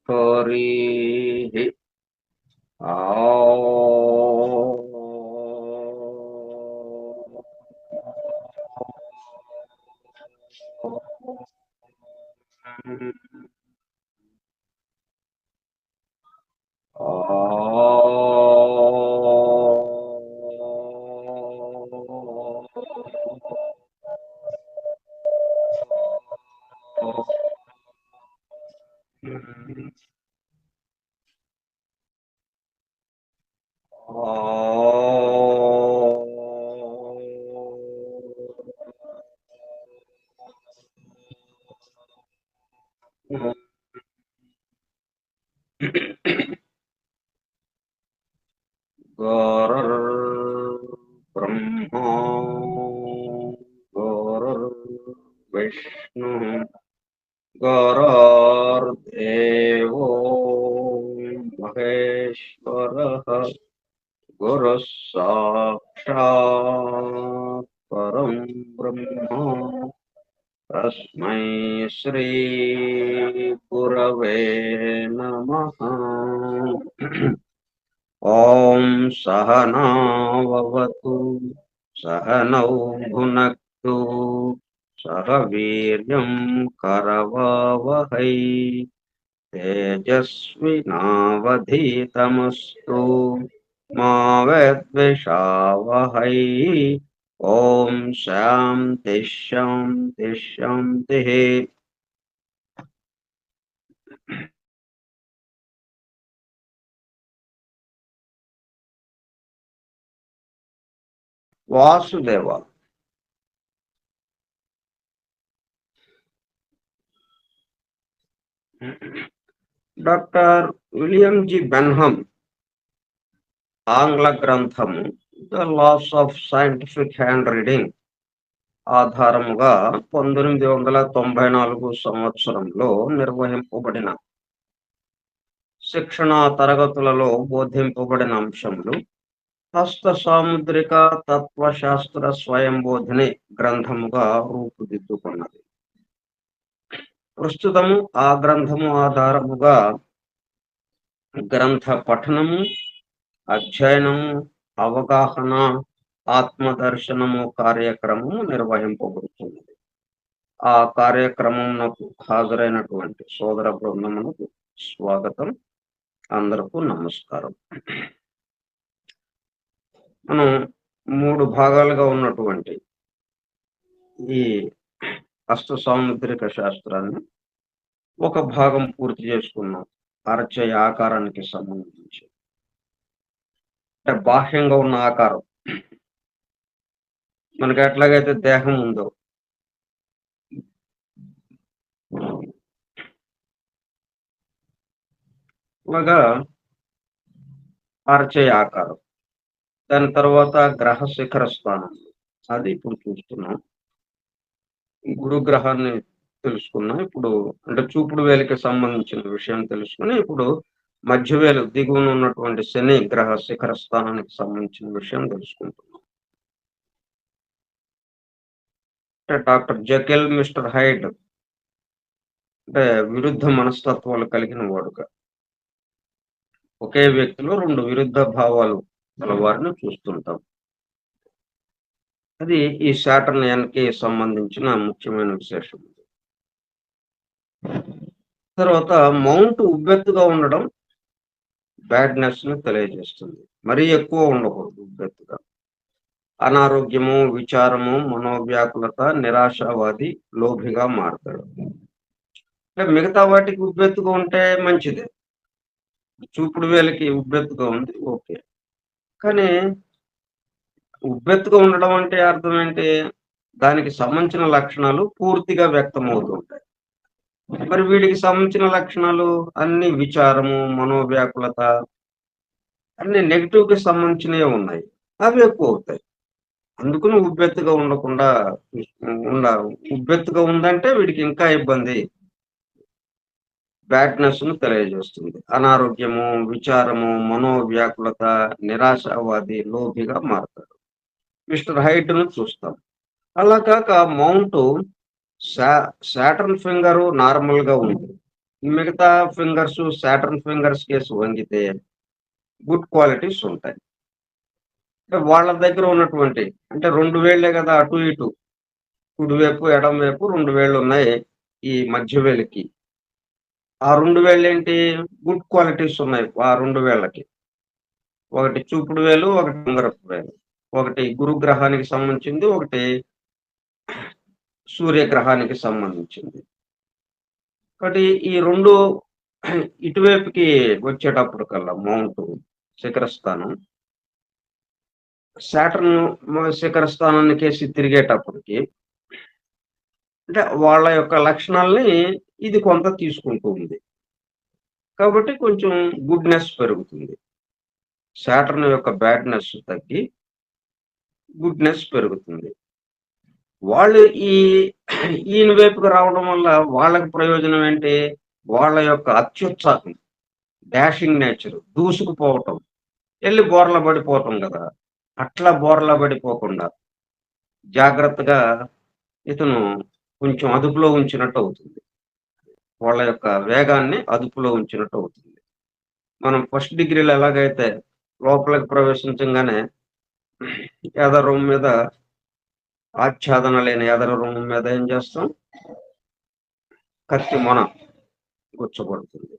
हरिः गुरुर्ब्रह्मा गुरुर्विष्णुः गुरुर्देवो महेश्वरः गुरुः साक्षात् परं ब्रह्म तस्मै श्री गुरवे नमः। ॐ सहनाववतु सहनौ भुनक्तु सह वीर्यं करवावहै तेजस्विनावधीतमस्तु मा विद्विषावहै। ॐ शान्ति शान्ति शान्तिः। Vasudeva doctor William G Benham ఆంగ్ల గ్రంథము the laws of scientific hand reading ఆధారముగా 1994 సంవత్సరంలో నిర్వహింపబడిన శిక్షణా తరగతులలో బోధింపబడిన అంశములు హస్త సాముద్రిక తత్వశాస్త్ర స్వయంబోధిని గ్రంథముగా రూపుదిద్దుకున్నది. ప్రస్తుతము ఆ గ్రంథము ఆధారముగా గ్రంథ పఠనము, అధ్యయనము, అవగాహన, ఆత్మదర్శనము కార్యక్రమము నిర్వహింపబడుతున్నది. ఆ కార్యక్రమమునకు హాజరైనటువంటి సోదర బృందమునకు స్వాగతం. అందరకు నమస్కారం. మనం 3 భాగాలుగా ఉన్నటువంటి ఈ హస్త సాముద్రిక శాస్త్రాన్ని ఒక భాగం పూర్తి చేసుకున్నాం. అరచేయ ఆకారానికి సంబంధించి, అంటే బాహ్యంగా ఉన్న ఆకారం మనకి ఎట్లాగైతే దేహం ఉందో అలాగా అరచేయ ఆకారం. దాని తర్వాత గ్రహ శిఖర స్థానం, అది ఇప్పుడు చూస్తున్నాం. గురుగ్రహాన్ని తెలుసుకున్నాం. ఇప్పుడు అంటే చూపుడు వేలికి సంబంధించిన విషయం తెలుసుకుని ఇప్పుడు మధ్యవేలు దిగువన ఉన్నటువంటి శని గ్రహ శిఖర స్థానానికి సంబంధించిన విషయం తెలుసుకుంటున్నాం. అంటే డాక్టర్ జెకెల్ మిస్టర్ హైడ్ అంటే విరుద్ధ మనస్తత్వాలు కలిగిన వాడుగా ఒకే వ్యక్తిలో 2 విరుద్ధ భావాలు గల వారిని చూస్తుంటాం. అది ఈ సాటర్న్ ఎన్కి సంబంధించిన ముఖ్యమైన విశేషం. తర్వాత మౌంట్ ఉబ్బెత్తుగా ఉండడం బ్యాడ్నెస్ ని తెలియజేస్తుంది. మరీ ఎక్కువ ఉండకూడదు ఉబ్బెత్తుగా. అనారోగ్యము, విచారము, మనోవ్యాకులత, నిరాశావాది, లోభిగా మారతాడు. అంటే మిగతా వాటికి ఉబ్బెత్తుగా ఉంటే మంచిది. చూపుడు వేలకి ఉబ్బెత్తుగా ఉంది, ఓకే. కానీ ఉబ్బెత్తుగా ఉండడం అంటే అర్థం ఏంటి? దానికి సంబంధించిన లక్షణాలు పూర్తిగా వ్యక్తమవుతుంటాయి. మరి వీడికి సంబంధించిన లక్షణాలు అన్ని విచారము, మనోవ్యాకులత, అన్ని నెగిటివ్ కి సంబంధించినవి ఉన్నాయి. అవి ఎక్కువ అవుతాయి. అందుకని ఉబ్బెత్తుగా ఉండకుండా ఉబ్బెత్తుగా ఉందంటే వీడికి ఇంకా ఇబ్బంది, బ్యాడ్నెస్ ను తెలియజేస్తుంది. అనారోగ్యము, విచారము, మనోవ్యాకులత, నిరాశావాది, లోభిగా మారతాడు. మిస్టర్ హైట్ ను చూస్తాం. అలా కాక మౌంట్ సాటర్న్ ఫింగర్ నార్మల్ గా ఉంది, మిగతా ఫింగర్స్ సాటర్న్ ఫింగర్స్ కేసి వంగితే గుడ్ క్వాలిటీస్ ఉంటాయి. అంటే వాళ్ళ దగ్గర ఉన్నటువంటి అంటే 2 వేళ్ళే కదా అటు ఇటు. కుడివైపు, ఎడమ వైపు 2 వేళ్ళున్నాయి ఈ మధ్య వేలికి. ఆ 2 వేళ్ళేంటి గుడ్ క్వాలిటీస్ ఉన్నాయి ఆ 2 వేళ్ళకి. ఒకటి చూపుడు వేలు, ఒకటి ఉంగరపు వేలు. ఒకటి గురుగ్రహానికి సంబంధించింది, ఒకటి సూర్యగ్రహానికి సంబంధించింది. కాబట్టి ఈ 2 ఇటువైపుకి వచ్చేటప్పటికల్లా మౌంటు శిఖర స్థానం. సాటర్న్ శిఖర స్థానానికేసి తిరిగేటప్పటికి అంటే వాళ్ళ యొక్క లక్షణాల్ని ఇది కొంత తీసుకుంటూ ఉంది. కాబట్టి కొంచెం గుడ్‌నెస్ పెరుగుతుంది. సాటర్న్ యొక్క బ్యాడ్‌నెస్ తగ్గి గుడ్‌నెస్ పెరుగుతుంది. వాళ్ళు ఈయన వైపుకి రావడం వల్ల వాళ్ళకి ప్రయోజనం ఏంటి? వాళ్ళ యొక్క అత్యుత్సాహం, డాషింగ్ నేచర్ దూసుకుపోవటం. ఎళ్లి బోర్ల పడిపోవటం గదా! అట్లా బోర్లా పడిపోకుండా జాగ్రత్తగా ఇతను కొంచెం అదుపులో ఉంచినట్టు అవుతుంది. వాళ్ళ యొక్క వేగాన్ని అదుపులో ఉంచినట్టు అవుతుంది. మనం ఫస్ట్ డిగ్రీలో ఎలాగైతే లోపలికి ప్రవేశించంగానే ఎదర రూమ్ మీద ఆచ్ఛాదన లేని ఎదర రూమ్ మీద ఏం చేస్తాం? కత్తి మొన గుచ్చబడుతుంది.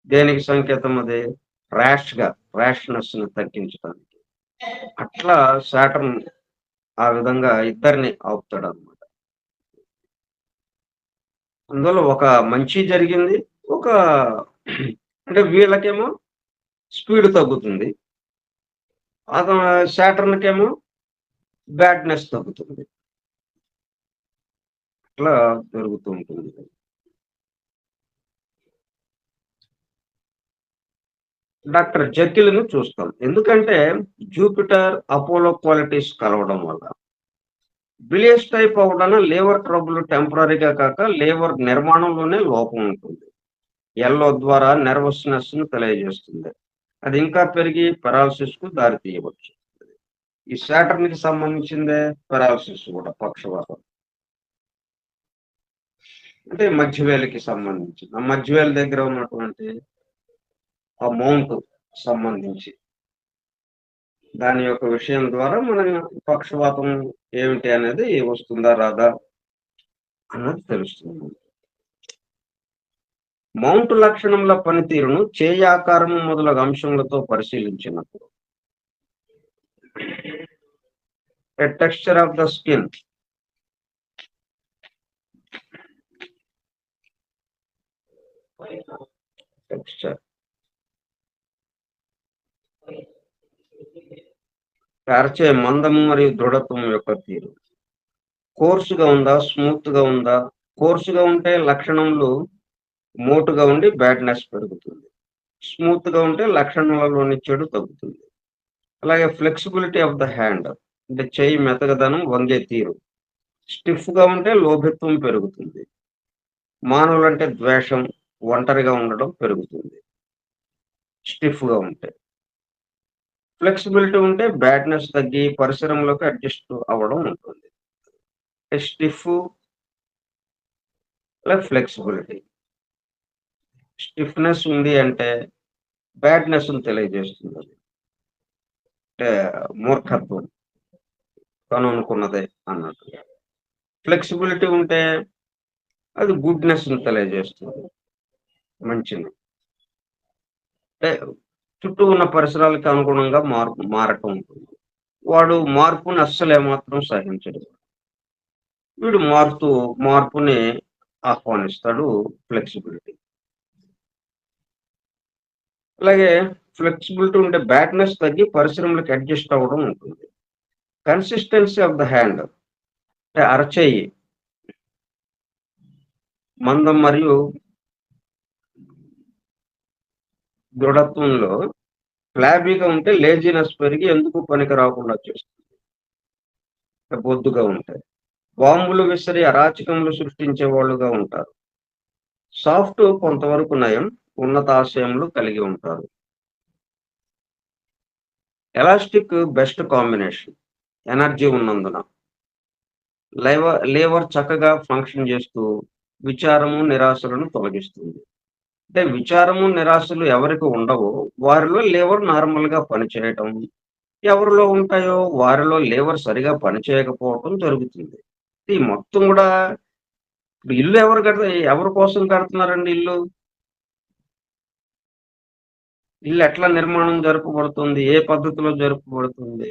దేనికి సంకేతం అది? ర్యాష్‌నెస్‌ని తగ్గించడానికి. అట్లా సాటర్న్ ఆ విధంగా ఇద్దరిని ఆపుతాడన్నమాట. అందువల్ల ఒక మంచి జరిగింది. ఒక అంటే వీళ్ళకేమో స్పీడ్ తగ్గుతుంది. సాటర్న్‌కేమో బ్యాడ్‌నెస్ తగ్గుతుంది. అట్లా జరుగుతూ ఉంటుంది. డాక్టర్ జెకిల్‌ని చూస్తాం. ఎందుకంటే జూపిటర్, అపోలో క్వాలిటీస్ కలవడం వల్ల. బిలియస్ టైప్ అవ్వడాన లివర్ ట్రబుల్ టెంపరరీగా కాక లివర్ నిర్మాణంలోనే లోపం ఉంటుంది. యెల్లో ద్వారా నెర్వస్‌నెస్‌ని తెలియజేస్తుంది. అది ఇంకా పెరిగి పారాలిసిస్‌కు దారి తీయవచ్చు. ఈ సాటర్న్‌కి సంబంధించిందే పారాలిసిస్ కూడా పక్షవాతం. అంటే మధ్యవేలికి సంబంధించింది. ఆ మధ్యవేలి దగ్గర ఉన్నటువంటి ఆ మౌంట్ సంబంధించి. దాని యొక్క విషయం ద్వారా మనం పక్షవాతం ఏమిటి అనేది వస్తుందా? రాదా? అన్నది తెలుస్తుంది. మౌంట్ లక్షణముల పనితీరును చేయి ఆకారము మొదలగు అంశములతో పరిశీలించినప్పుడు a texture of the skin texture కార్చే మందము మరియు దృఢత్వం యొక్క తీరు కోర్సుగా ఉందా? స్మూత్‌గా ఉందా? కోర్సుగా ఉంటే లక్షణములు మోటుగా ఉండి బ్యాడ్‌నెస్ పెరుగుతుంది. స్మూత్‌గా ఉంటే లక్షణాలలోని చెడు తగ్గుతుంది. అలాగే ఫ్లెక్సిబిలిటీ ఆఫ్ ద హ్యాండ్ అంటే చెయ్యి మెతకదనం, వంగే తీరు. స్టిఫ్‌గా ఉంటే లోభిత్వం పెరుగుతుంది. మానవులంటే ద్వేషం, ఒంటరిగా ఉండడం పెరుగుతుంది. స్టిఫ్‌గా ఉంటే. ఫ్లెక్సిబిలిటీ ఉంటే బ్యాడ్‌నెస్ తగ్గి పరిసరంలోకి అడ్జస్ట్ అవ్వడం ఉంటుంది. Stiff plus flexibility. స్టిఫ్‌నెస్ ఉంది అంటే బ్యాడ్‌నెస్‌ని తెలియజేస్తుందది. అంటే మూర్ఖత్వం. తను అనుకున్నదే అన్నట్టుగా. ఫ్లెక్సిబిలిటీ ఉంటే అది గుడ్‌నెస్‌ని తెలియజేస్తుంది. మంచిని. అంటే చుట్టూ ఉన్న పరిసరాలకి అనుగుణంగా మారటం ఉంటుంది. వాడు మార్పుని అస్సలు ఏమాత్రం సహించడు. వీడు మార్పుని ఆహ్వానిస్తాడు ఫ్లెక్సిబిలిటీ. అలాగే ఫ్లెక్సిబిలిటీ ఉంటే బ్యాడ్‌నెస్ తగ్గి పరిశ్రమలకు అడ్జస్ట్ అవ్వడం ఉంటుంది. కన్సిస్టెన్సీ ఆఫ్ ద హ్యాండ్ అంటే అరచేయి మందం మరియు దృఢత్వంలో ఫ్లాబీగా ఉంటే లేజీనెస్ పెరిగి ఎందుకు పనికి రాకుండా చేస్తుంది. బొద్దుగా ఉంటాయి. బాంబులు విసిరి అరాచకములు సృష్టించే వాళ్ళుగా ఉంటారు. సాఫ్ట్ కొంతవరకు నయం, ఉన్నతాశయములు కలిగి ఉంటారు. Elastic best combination. ఎనర్జీ ఉన్నందున. లివర్ చక్కగా ఫంక్షన్ చేస్తూ విచారము, నిరాశలను తొలగిస్తుంది. అంటే విచారము, నిరాశలు ఎవరికి ఉండవో వారిలో లివర్ నార్మల్‌గా పనిచేయటం, ఎవరిలో ఉంటాయో వారిలో లివర్ సరిగా పనిచేయకపోవటం జరుగుతుంది. ఈ మొత్తం గూడా ఇప్పుడు ఇల్లు ఎవరి కోసం కడుతున్నారండి ఇల్లు? ఇల్లు ఎట్లా నిర్మాణం జరపబడుతుంది? ఏ పద్ధతిలో జరపబడుతుంది?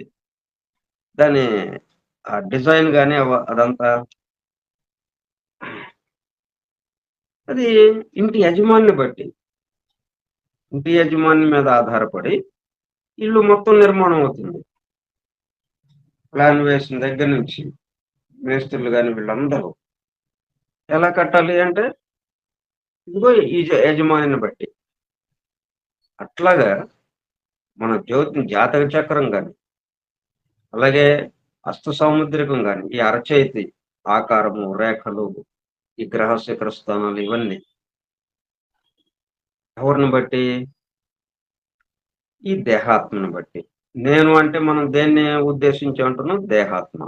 దాని డిజైన్ గాని అదంతా అది ఇంటి యజమానిని బట్టి, ఇంటి యజమాని మీద ఆధారపడి ఇల్లు మొత్తం నిర్మాణం అవుతుంది. ప్లాన్ వేసిన దగ్గర నుంచి మేస్త్రులు గాని వీళ్ళందరూ ఎలా కట్టాలి అంటే ఇదిగో ఈ యజమానిని బట్టి. అట్లాగా మన జాతక చక్రం గాని, అలాగే హస్త సాముద్రికం గాని, ఈ అరచేతి ఆకారము, రేఖలు, ఈ గ్రహ శిఖర స్థానాలు ఇవన్నీ ఎవరిని బట్టి? ఈ దేహాత్మని బట్టి. నేను అంటే మనం దేన్ని ఉద్దేశించి అంటున్నాం? దేహాత్మ.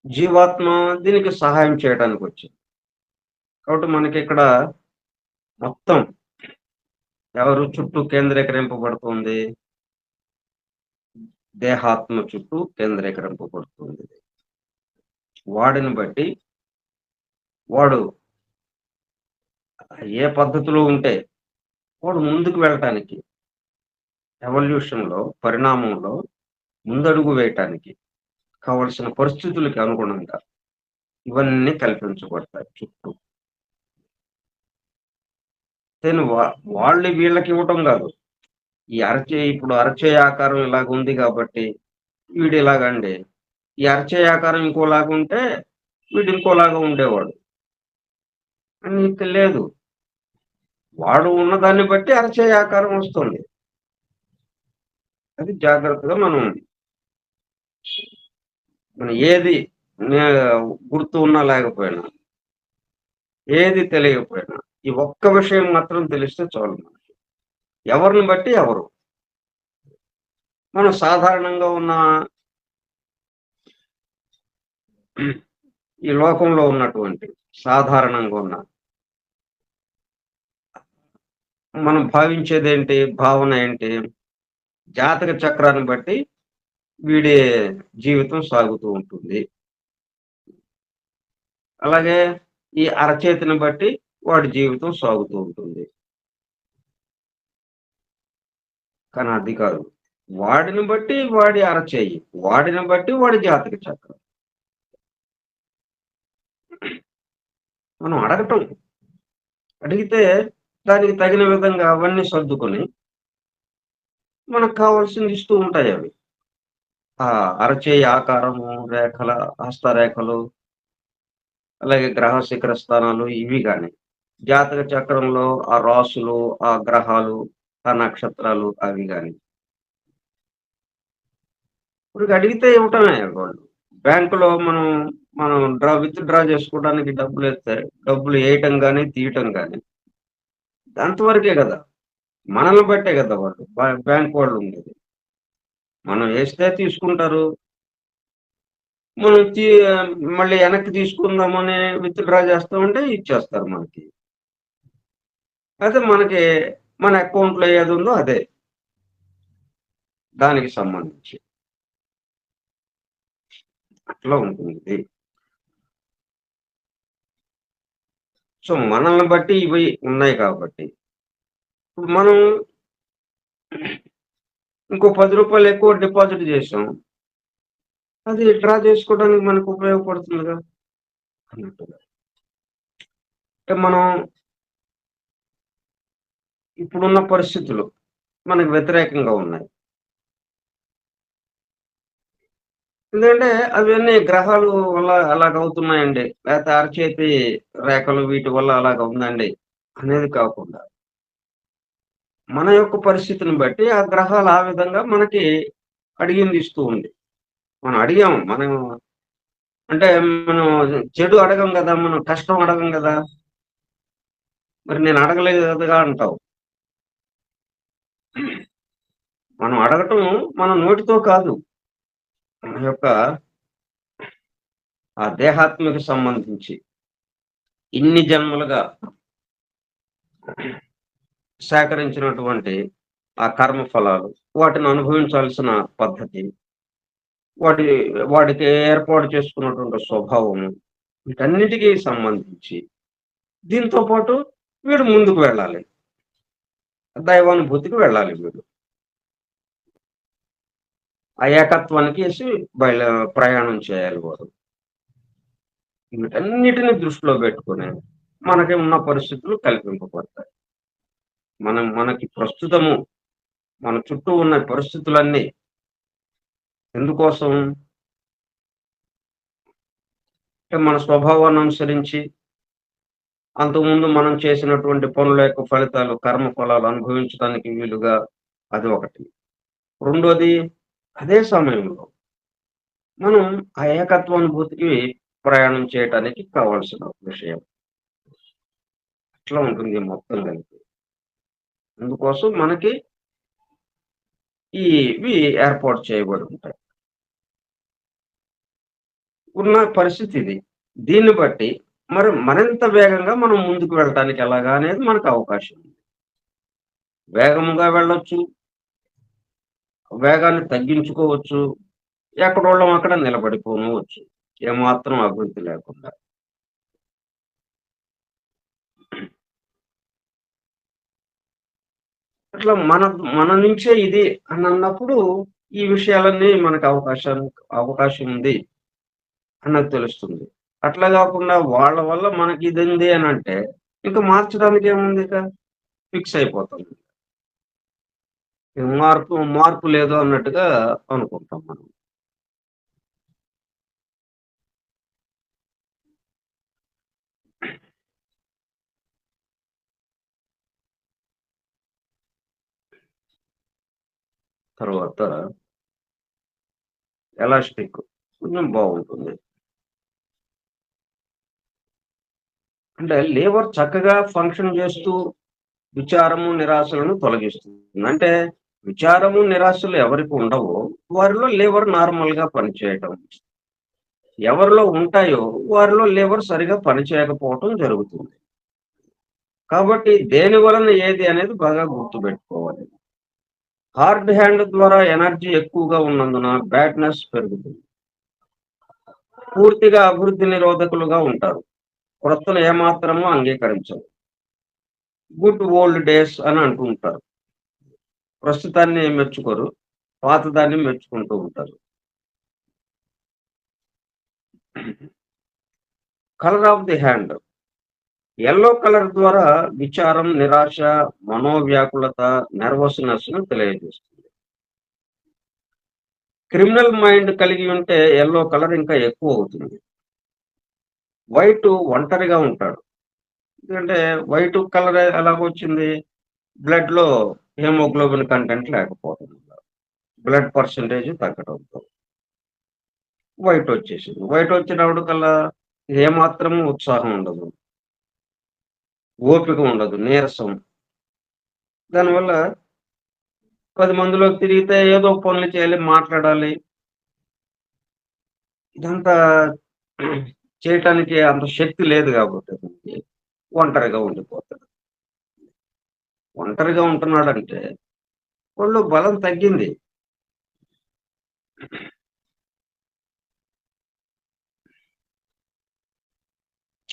జీవాత్మ దీనికి సహాయం చేయడానికొచ్చింది. కాబట్టి మనకిక్కడ మొత్తం ఎవరు చుట్టూ కేంద్రీకరింపబడుతుంది? దేహాత్మ చుట్టూ కేంద్రీకరింపబడుతుంది. వాడిని బట్టి వాడు ఏ పద్ధతిలో ఉంటే వాడు ముందుకు వెళ్ళటానికి ఎవల్యూషన్‌లో, పరిణామంలో ముందడుగు వేయటానికి కావలసిన పరిస్థితులకి అనుగుణంగా ఇవన్నీ కల్పించబడతాయి చుట్టూ. నేను వాళ్ళు వీళ్ళకివ్వటం గాదు. ఇప్పుడు అరచేయి ఆకారం ఇలాగుంది గాబట్టి వీడు ఇలాగండి. ఈ అరచేయి ఆకారం ఇంకోలాగుంటే వీడు ఇంకోలాగా ఉండేవాడు. అని ఇక లేదు. వాడు ఉన్నదాన్ని బట్టి అరచేయి ఆకారం వస్తుంది. అది జాగ్రత్తగా మనం ఏది నే గుర్తు ఉన్నా లేకపోయినా, ఏది తెలియకపోయినా, ఈ ఒక్క విషయం మాత్రం తెలిస్తే చాలు మనకి. ఎవరిని బట్టి ఎవరు. మనం సాధారణంగా ఉన్న ఈ లోకంలో ఉన్నటువంటి సాధారణంగా ఉన్న మనం భావించేదేంటి? భావన ఏంటి? జాతక చక్రాన్ని బట్టి వీడి జీవితం సాగుతూ ఉంటుంది. అలాగే ఈ అరచేతిని బట్టి వాడి జీవితం సాగుతూ ఉంటుంది. కానీ అది కాదు. వాడిని బట్టి వాడి అరచేయి. వాడిని బట్టి వాడి జాతక చక్రం. మనం అడగటం. అడిగితే దానికి తగిన విధంగా అవన్నీ సర్దుకొని మనకు కావాల్సింది ఇస్తూ ఉంటాయవి. ఆ అరచేయి ఆకారము, హస్తరేఖలు, అలాగే గ్రహ శిఖర స్థానాలు ఇవి గాని. జాతక చక్రంలో ఆ రాసులు, ఆ గ్రహాలు, ఆ నక్షత్రాలు అవి గాని. ఇప్పుడు అడిగితే ఇవ్వటమే వాళ్ళు. బ్యాంకులో మనం విత్‌డ్రా చేసుకోవడానికి డబ్బులు ఏయటం గాని, తీయటం గాని అంతవరకే గదా! మనల్ని బట్టే గదా వాళ్ళు. బ్యాంక్ వాళ్ళుండేది. మనం ఏస్తే తీసుకుంటారు. మనం మళ్ళీ వెనక్కి తీసుకుందామని విత్‌డ్రా చేస్తామంటే ఇచ్చేస్తారు మనకి. అయితే మన అకౌంట్‌లో ఏదుందో అదే. దానికి సంబంధించి. అట్లా ఉంటుంది. సో, మనల్ని బట్టి ఇవి ఉన్నాయి కాబట్టి, ఇప్పుడు మనం ఇంకో రూ. 10 ఎక్కువ డిపాజిట్ చేసాం. అది డ్రా చేసుకోవడానికి మనకు ఉపయోగపడుతుందిగా అన్నట్టుగా. అంటే మనం ఇప్పుడున్న పరిస్థితులు మనకు వ్యతిరేకంగా ఉన్నాయి. ఎందుకంటే అవన్నీ గ్రహాలు వల్ల అలాగవుతున్నాయండి. లేతే అరచేతి రేఖలు వీటి వల్ల అలాగ ఉందండి అనేది కాకుండా, మన యొక్క పరిస్థితిని బట్టి ఆ గ్రహాలు ఆ విధంగా మనకి అడిగింది ఇస్తూ ఉంది. మనం అడిగాము. అంటే మనం చెడు అడగం గదా! మనం కష్టం అడగం గదా! మరి నేను అడగలేదు కదగా అంటావు. మనం అడగటం మన నోటితో కాదు. మన యొక్క ఆ దేహాత్మకి సంబంధించి. ఇన్ని జన్మలుగా సేకరించినటువంటి ఆ కర్మ ఫలాలు, వాటిని అనుభవించాల్సిన పద్ధతి, వాటి వాడికి ఏర్పాటు చేసుకున్నటువంటి స్వభావము, వీటన్నిటికీ సంబంధించి దీంతో పాటు వీడు ముందుకు వెళ్ళాలి. దైవానుభూతికి వెళ్ళాలి వీడు. ఆ ఏకత్వానికేసి ప్రయాణం చేయాలి వాడు. వీటన్నిటిని దృష్టిలో పెట్టుకొని మనకి ఉన్న పరిస్థితులు కల్పింపబడతాయి. మనకి ప్రస్తుతము మన చుట్టూ ఉన్న పరిస్థితులన్నీ ఎందుకోసం? అంటే మన స్వభావాన్ని అనుసరించి అంతకుముందు మనం చేసినటువంటి పనుల యొక్క ఫలితాలు, కర్మ ఫలాలు అనుభవించడానికి వీలుగా అది ఒకటి. రెండోది, అదే సమయంలో మనం ఆ ఏకత్వానుభూతికి ప్రయాణం చేయటానికి కావాల్సిన విషయం. అట్లా ఉంటుంది మొత్తం కలిపి. అందుకోసం మనకి ఇవి ఏర్పాటు చేయబడి ఉంటాయి. ఉన్న పరిస్థితి ఇది. దీన్ని బట్టి మరి మరింత వేగంగా మనం ముందుకు వెళ్ళటానికి ఎలాగా అనేది మనకు అవకాశం ఉంది. వేగముగా వెళ్ళొచ్చు, వేగాన్ని తగ్గించుకోవచ్చు, ఎక్కడోళ్ళం అక్కడ నిలబడిపోనవచ్చు. ఏమాత్రం అభివృద్ధి లేకుండా. అట్లా మన నుంచే ఇది అని అన్నప్పుడు ఈ విషయాలన్నీ మనకు అవకాశం ఉంది అన్నది తెలుస్తుంది. అట్లా కాకుండా వాళ్ళ వల్ల మనకి ఇదుంది అనంటే ఇంక మార్చడానికి ఏముంది ఇక? ఫిక్స్ అయిపోతాం. మార్పు లేదు అన్నట్టుగా అనుకుంటాం మనం. తర్వాత ఎలాస్టిక్ కొంచెం బాగుంటుంది. అంటే లివర్ చక్కగా ఫంక్షన్ చేస్తూ విచారము, నిరాశలను తొలగిస్తుంది. అంటే విచారము, నిరాశలు ఎవరికి ఉండవో వారిలో లివర్ నార్మల్‌గా పనిచేయటం. ఎవరిలో ఉంటాయో వారిలో లివర్ సరిగా పనిచేయకపోవటం జరుగుతుంది. కాబట్టి దేని వలన ఏది అనేది బాగా గుర్తుపెట్టుకోవాలి. హార్డ్ హ్యాండ్ ద్వారా ఎనర్జీ ఎక్కువగా ఉన్నందున బ్యాడ్‌నెస్ పెరుగుతుంది. పూర్తిగా అభివృద్ధి నిరోధకులుగా ఉంటారు. క్రొత్తను ఏమాత్రము అంగీకరించరు. గుడ్ ఓల్డ్ డేస్ అని అంటూ ఉంటారు. ప్రస్తుతాన్ని మెచ్చుకోరు. పాతదాన్ని మెచ్చుకుంటూ ఉంటారు. Colour of the hand. Yellow colour ద్వారా విచారం, నిరాశ, మనోవ్యాకులత, నెర్వస్‌నెస్‌ను తెలియజేస్తుంది. క్రిమినల్ మైండ్ కలిగి ఉంటే యెల్లో కలర్ ఇంకా ఎక్కువవుతుంది. వైట్ ఒంటరిగా ఉంటాడు. ఎందుకంటే వైట్ కలర్ ఎలాగొచ్చింది? బ్లడ్‌లో హిమోగ్లోబిన్ కంటెంట్ లేకపోవడం వల్ల. బ్లడ్ పర్సెంటేజ్ తగ్గడంతో. వైట్ వచ్చేసింది. వైట్ వచ్చినప్పటికల్లా ఏమాత్రం ఉత్సాహం ఉండదు. ఓపిక ఉండదు. నీరసం. దానివల్ల 10 మందిలోకి తిరిగితే ఏదో పనులు చేయాలి, మాట్లాడాలి. ఇదంతా చేయటానికి అంత శక్తి లేదు కాబట్టి అతనికి ఒంటరిగా ఉండిపోతాడు. ఒంటరిగా ఉంటున్నాడంటే ఒళ్ళో బలం తగ్గింది.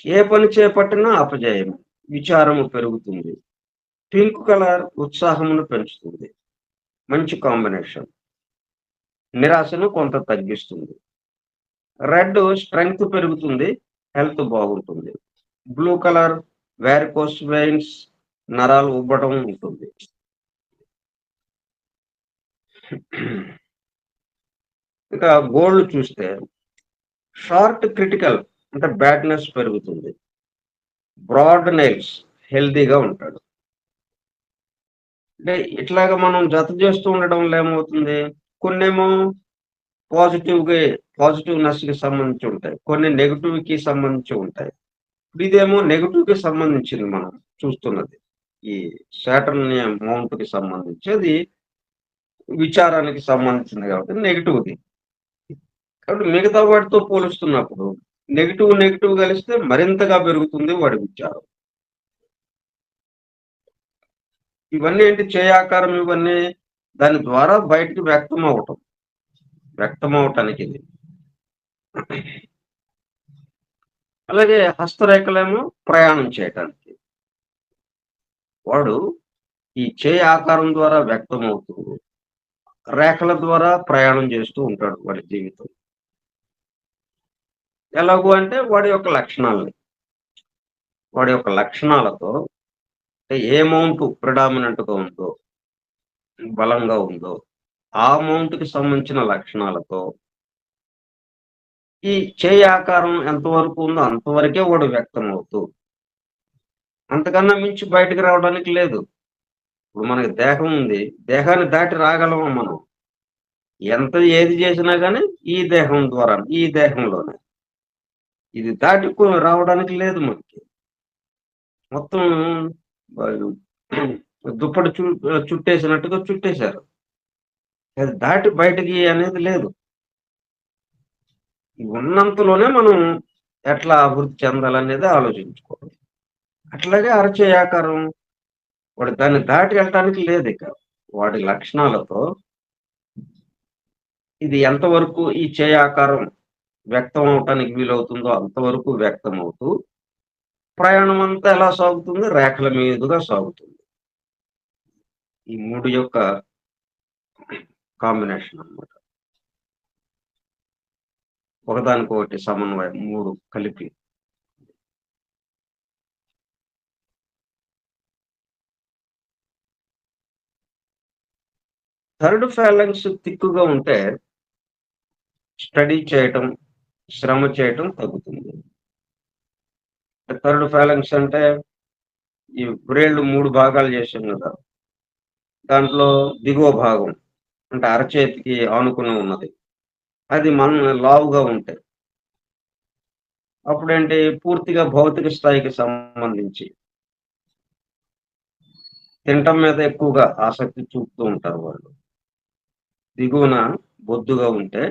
ఏ పని చేపట్టినా అపజయం. విచారము పెరుగుతుంది. పింక్ కలర్ ఉత్సాహమును పెంచుతుంది. మంచి కాంబినేషన్. నిరాశను కొంత తగ్గిస్తుంది. రెడ్ స్ట్రెంగ్త్ పెరుగుతుంది. హెల్త్ బాగుంటుంది. బ్లూ కలర్ వారికోస్ వెయిన్స్, నరాలు ఉబ్బటం ఉంటుంది. ఇక గోల్డ్ చూస్తే షార్ట్ క్రిటికల్ అంటే బ్యాడ్నెస్ పెరుగుతుంది. బ్రాడ్ నెయిల్స్ హెల్తీగా ఉంటాడు. అంటే ఇట్లాగా మనం జత చేస్తూ ఉండడం వల్ల ఏమవుతుంది? కొన్నేమో పాజిటివ్‌గా పాజిటివ్‌నెస్‌కి సంబంధించి ఉంటాయి. కొన్ని నెగెటివ్‌కి సంబంధించి ఉంటాయి. ఇదేమో నెగెటివ్‌కి సంబంధించింది మనం చూస్తున్నది. ఈ సాటర్నియం మౌంట్‌కి సంబంధించి అది విచారానికి సంబంధించింది కాబట్టి నెగెటివ్‌ది. కాబట్టి మిగతా వాటితో పోలుస్తున్నప్పుడు నెగెటివ్, నెగెటివ్ కలిస్తే మరింతగా పెరుగుతుంది వాడి విచారం. ఇవన్నీ ఏంటి చేయాకారం ఇవన్నీ దాని ద్వారా బయటికి వ్యక్తమవటానికి ఇది. అలాగే హస్తరేఖలేమో ప్రయాణం చేయటానికి. వాడు ఈ చేయి ఆకారం ద్వారా వ్యక్తమవుతూ, రేఖల ద్వారా ప్రయాణం చేస్తూ ఉంటాడు వాడి జీవితం. ఎలాగూ అంటే వాడి యొక్క లక్షణాలతో ఏ మౌంట్ ప్రిడామినెంట్‌గా ఉందో, బలంగా ఉందో, ఆ మౌంట్‌కి సంబంధించిన లక్షణాలతో ఈ చేయి ఆకారం ఎంతవరకు ఉందో అంతవరకే వాడు వ్యక్తమవుతూ, అంతకన్నా మించి బయటకి రావడానికి లేదు. ఇప్పుడు మనకి దేహం ఉంది. దేహాన్ని దాటి రాగలమా మనం? ఏది చేసినా గాని ఈ దేహంలోనే. ఇది దాటి రావడానికి లేదు మనకి. మొత్తం వాళ్ళు దుప్పటి చుట్టేసినట్టుగా చుట్టేశారు. అది దాటి బయటికి అనేది లేదు. ఉన్నంతలోనే మనం ఎట్లా అభివృద్ధి చెందాలనేది ఆలోచించుకోవాలి. అట్లాగే అరచేయి ఆకారం వాడు దాన్ని దాటి వెళ్ళటానికి లేదిక. వాడి లక్షణాలతో ఇది ఎంతవరకు ఈ చేయి ఆకారం వ్యక్తం అవటానికి వీలవుతుందో అంతవరకు వ్యక్తమవుతూ, ప్రయాణం అంతా ఎలా సాగుతుంది? రేఖల మీదుగా సాగుతుంది. ఈ 3 యొక్క కాంబినేషన్ అన్నమాట. ఒకదానికొకటి సమన్వయం 3 కలిపి. థర్డ్ ఫాలంక్స్ థిక్‌గా ఉంటే స్టడీ చేయటం, శ్రమ చేయటం తగ్గుతుంది. థర్డ్ ఫాలంక్స్ అంటే ఈ వ్రేళ్ళు 3 భాగాలు చేశాం గదా! దాంట్లో దిగువ భాగం అంటే అరచేతికి ఆనుకుని ఉన్నది. అది లావుగా ఉంటాయి. అప్పుడేంటి పూర్తిగా భౌతిక స్థాయికి సంబంధించి తినటం మీద ఎక్కువగా ఆసక్తి చూపుతూ ఉంటారు వాళ్ళు. దిగువన బొద్దుగా ఉంటే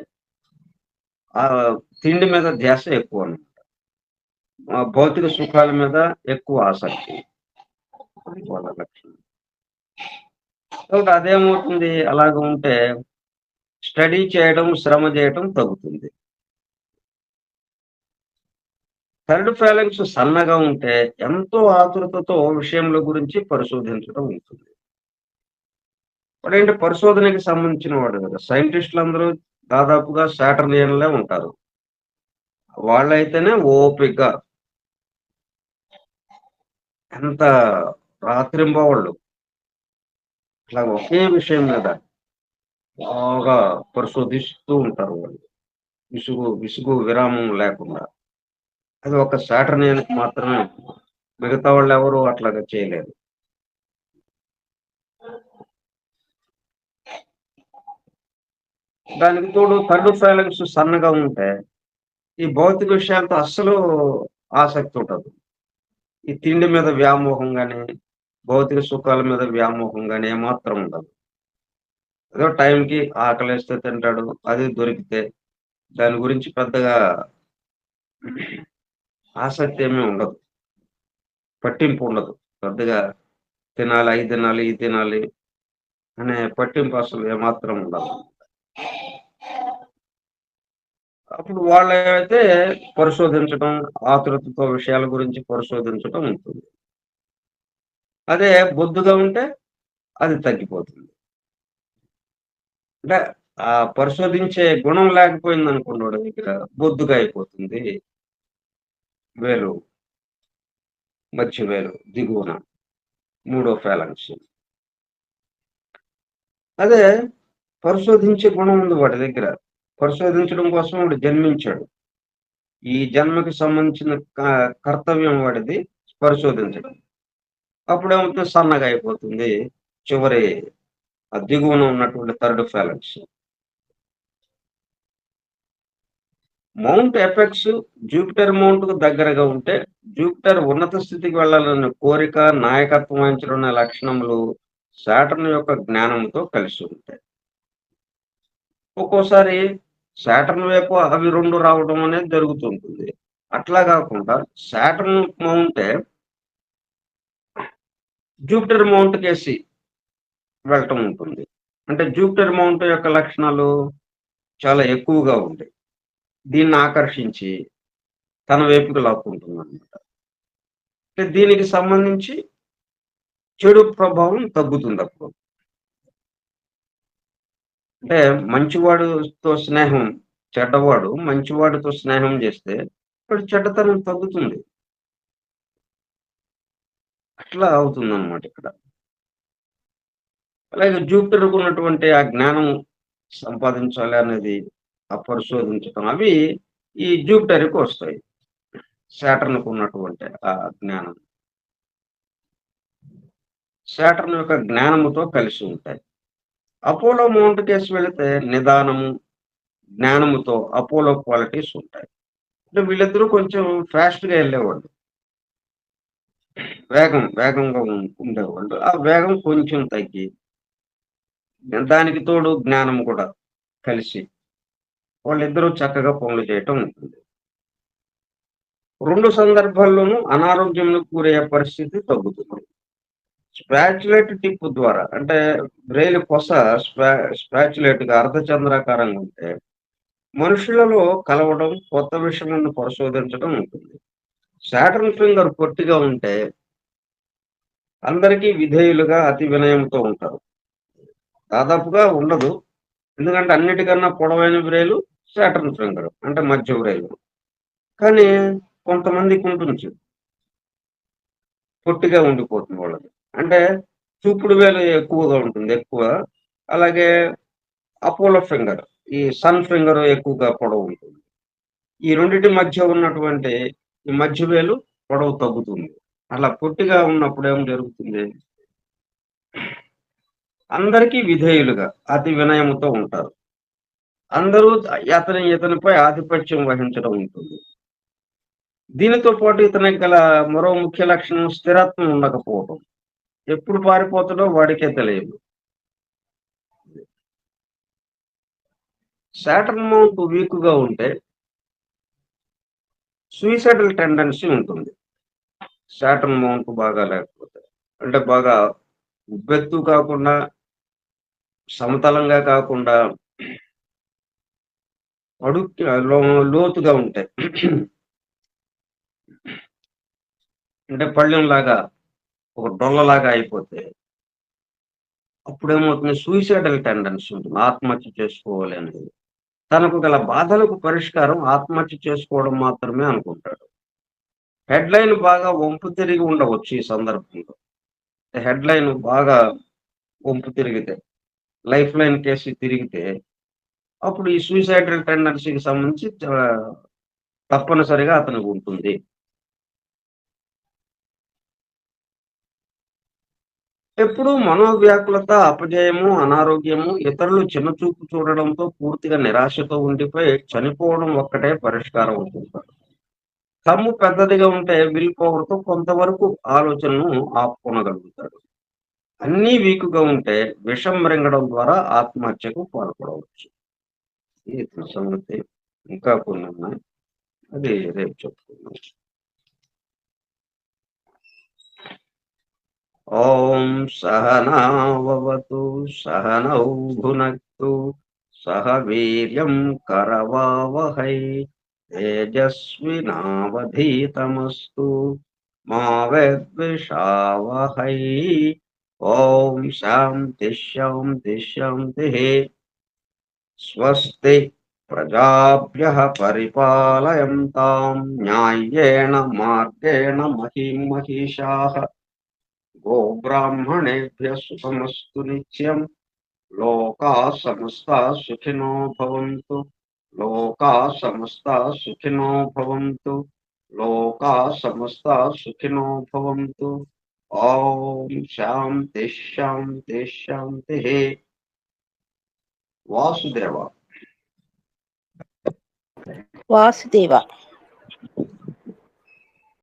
తిండి మీద ధ్యాస ఎక్కువనమాట. భౌతిక సుఖాల మీద ఎక్కువ ఆసక్తి. అది వాళ్ళ లక్షణం. కాబట్టి అదేమవుతుంది అలాగ ఉంటే స్టడీ చేయడం, శ్రమ చేయటం తగ్గుతుంది. థర్డ్ ఫాలంక్స్ సన్నగా ఉంటే ఎంతో ఆతురతతో విషయముల గురించి పరిశోధించడం ఉంటుంది. వాడేంటి పరిశోధనకి సంబంధించిన వాడు కదా! సైంటిస్టులందరూ దాదాపుగా శాటర్నియన్‌లే ఉంటారు. వాళ్ళైతేనే ఓపికగా ఎంత రాత్రింబవళ్ళు ఇట్లా ఒకే విషయం మీద బాగా పరిశోధిస్తూ ఉంటారు వాళ్ళు. విసుగు విరామం లేకుండా. అది ఒక శాటర్నియన్‌కి మాత్రమే. మిగతా వాళ్ళెవరు అట్లాగా చేయలేరు. దానికి తోడు థర్డ్ ఫాలంక్స్ సన్నగా ఉంటే, ఈ భౌతిక విషయాలతో అస్సలు ఆసక్తి ఉండదు. ఈ తిండి మీద వ్యామోహం గాని, భౌతిక సుఖాల మీద వ్యామోహం గాని ఏమాత్రం ఉండదు. ఏదో టైంకి ఆకలేస్తే తింటాడు. అది దొరికితే దాని గురించి పెద్దగా ఆసక్తి ఏమీ ఉండదు. పట్టింపు ఉండదు. పెద్దగా తినాలి, అయి తినాలి, ఇది తినాలి అనే పట్టింపు అసలు ఏమాత్రం ఉండదు. అప్పుడు వాళ్ళైతే పరిశోధించడం, ఆతృతతో విషయాల గురించి పరిశోధించడం ఉంటుంది. అదే బొద్దుగా ఉంటే అది తగ్గిపోతుంది. అంటే పరిశోధించే గుణం లేకపోయిందనుకోండి వాడి దగ్గర బొద్దుగా అయిపోతుంది. వేలు, మధ్య వేలు దిగువన మూడో ఫాలంక్స్. అదే పరిశోధించే గుణం ఉంది వాడి దగ్గర. పరిశోధించడం కోసం వాడు జన్మించాడు. ఈ జన్మకి సంబంధించిన కర్తవ్యం వాడిది పరిశోధించడం. అప్పుడేమవుతుంది సన్నగా అయిపోతుంది. చివరి దిగువన ఉన్నటువంటి థర్డ్ ఫాలంక్స్. మౌంట్ ఎపెక్స్ జూపిటర్ మౌంట్‌కు దగ్గరగా ఉంటే, జూపిటర్ ఉన్నత స్థితికి వెళ్ళాలన్న కోరిక, నాయకత్వం వహించడం అనే లక్షణములు సాటర్న్ యొక్క జ్ఞానంతో కలిసి ఉంటాయి. ఒక్కోసారి సాటర్న్ వైపు అవి 2 రావడం అనేది జరుగుతుంటుంది. అట్లా కాకుండా సాటర్న్ మౌంటే జూపిటర్ మౌంట్ కేసి వెళ్ళటం ఉంటుంది. అంటే జూపిటర్ మౌంట్ యొక్క లక్షణాలు చాలా ఎక్కువగా ఉంటాయి. దీన్ని ఆకర్షించి తన వైపుకి లాక్కుంటుందన్నమాట. అంటే దీనికి సంబంధించి చెడు ప్రభావం తగ్గుతుందప్పుడు. అంటే మంచివాడుతో స్నేహం చెడ్డవాడు మంచివాడితో స్నేహం చేస్తే వాడి చెడ్డతనం తగ్గుతుంది. అట్లా అవుతుందన్నమాట ఇక్కడ. అలాగే జూపిటర్‌కు ఉన్నటువంటి ఆ జ్ఞానం సంపాదించాలి అనేది, ఆ పరిశోధించటం అవి ఈ జూపిటర్‌కి వస్తాయి. సాటర్న్‌కు ఉన్నటువంటి ఆ జ్ఞానం. సాటర్న్ యొక్క జ్ఞానముతో కలిసి ఉంటాయి. అపోలో మౌంట్ కేసి వెళితే నిదానము, జ్ఞానముతో అపోలో క్వాలిటీస్ ఉంటాయి. అంటే వీళ్ళిద్దరూ కొంచెం ఫాస్ట్‌గా ఎళ్ళేవాళ్ళు. వేగంగా ఉండేవాళ్ళు. ఆ వేగం కొంచెం తగ్గి, దానికి తోడు జ్ఞానం కూడా కలిసి వాళ్ళిద్దరూ చక్కగా పనులు చేయటం ఉంటుంది. 2 సందర్భాల్లోనూ అనారోగ్యంకు గురయ్యే పరిస్థితి తగ్గుతుంది. స్పాచులేట్ టిప్ ద్వారా అంటే బ్రెయిన్ కొస స్పాచులేట్‌గా అర్ధచంద్రాకారంగా ఉంటే మనుషులలో కలవడం, కొత్త విషయాలను పరిశోధించడం ఉంటుంది. సాటర్న్ ఫింగర్ పొట్టిగా ఉంటే అందరికీ విధేయులుగా అతి వినయంతో ఉంటారు. దాదాపుగా ఉండదు. ఎందుకంటే అన్నిటికన్నా పొడవైన వ్రేలు సాటర్న్ ఫింగర్ అంటే మధ్య వ్రేలు. కానీ కొంతమందికి ఉంటుంది. పొట్టిగా ఉండిపోతుంది వాళ్ళది. అంటే చూపుడు వేలు ఎక్కువగా ఉంటుంది ఎక్కువ. అలాగే అపోలో ఫింగర్, ఈ సన్ ఫింగర్ ఎక్కువగా పొడవు ఉంటుంది. ఈ రెండిటి మధ్య ఉన్నటువంటి ఈ మధ్య వేలు పొడవు తగ్గుతుంది. అలా పొట్టిగా ఉన్నప్పుడు ఏం జరుగుతుంది? అందరికీ విధేయులుగా, అతి వినయముతో ఉంటారు. అందరూ ఇతనిపై ఆధిపత్యం వహించడం ఉంటుంది. దీనితో పాటు ఇతనికి గల మరో ముఖ్య లక్షణం స్థిరత్వం ఉండకపోవటం. ఎప్పుడు పారిపోతాడో వాడికే తెలియదు. సాటర్న్ మౌంట్ వీక్‌గా ఉంటే సూయిసైడల్ టెండెన్సీ ఉంటుంది. సాటర్న్ మౌంట్ బాగా లేకపోతే. అంటే బాగా ఉబ్బెత్తు కాకుండా, సమతలంగా కాకుండా అడుక్కి లోతుగా ఉంటాయి. అంటే పళ్ళెంలాగా ఒక డొల్లలాగా అయిపోతే అప్పుడేమవుతుంది సూయిసైడల్ టెండెన్సీ ఉంటుంది. ఆత్మహత్య చేసుకోవాలి అనేది. తనకు గల బాధలకు పరిష్కారం ఆత్మహత్య చేసుకోవడం మాత్రమే అనుకుంటాడు. హెడ్‌లైన్ బాగా వంపు తిరిగి ఉండవచ్చు ఈ సందర్భంలో. హెడ్‌లైన్ బాగా వంపు తిరిగితే, లైఫ్ లైన్ కేసి తిరిగితే, అప్పుడు ఈ సూయిసైడల్ టెండెన్సీకి సంబంధించి తప్పనిసరిగా అతనికి ఉంటుంది. ఎప్పుడూ మనోవ్యాకులత, అపజయము, అనారోగ్యము, ఇతరులు చిన్నచూపు చూడడంతో పూర్తిగా నిరాశతో ఉండిపోయి చనిపోవడం ఒక్కటే పరిష్కారం అనుకుంటారు. తమ్ము పెద్దదిగా ఉంటే విల్ పవర్‌తో కొంతవరకు ఆలోచనను ఆపుకొనగలుగుతాడు. అన్నీ వీక్‌గా ఉంటే విషం మృంగడం ద్వారా ఆత్మహత్యకు పాల్పడవచ్చు. ఇది సంగతి. ఇంకా కొన్నున్నాయి. అది రేపు చెప్పుకుందాం. ఓం సహనావవతు సహనౌ భునక్తు సహ వీర్యం కరవావహై తేజస్వినావధీతమస్తు మా విద్విషావహై. ఓం శాంతి శాంతి శాంతి. స్వస్తి ప్రజాభ్యః పరిపాలయంతాం న్యాయేన మార్గేణ మహిం మహిషాః. గోబ్రాహ్మణేభ్యः సుఖమస్తు నిత్యం. లోకాः సమస్తాः సుఖినో భవంతు. లోకాः సమస్తాः సుఖినో భవంతు. లోకాः సమస్తాः సుఖినో భవంతు. ఓం శాంతి శాంతి శాంతి. వాసుదేవ. వాసుదేవ.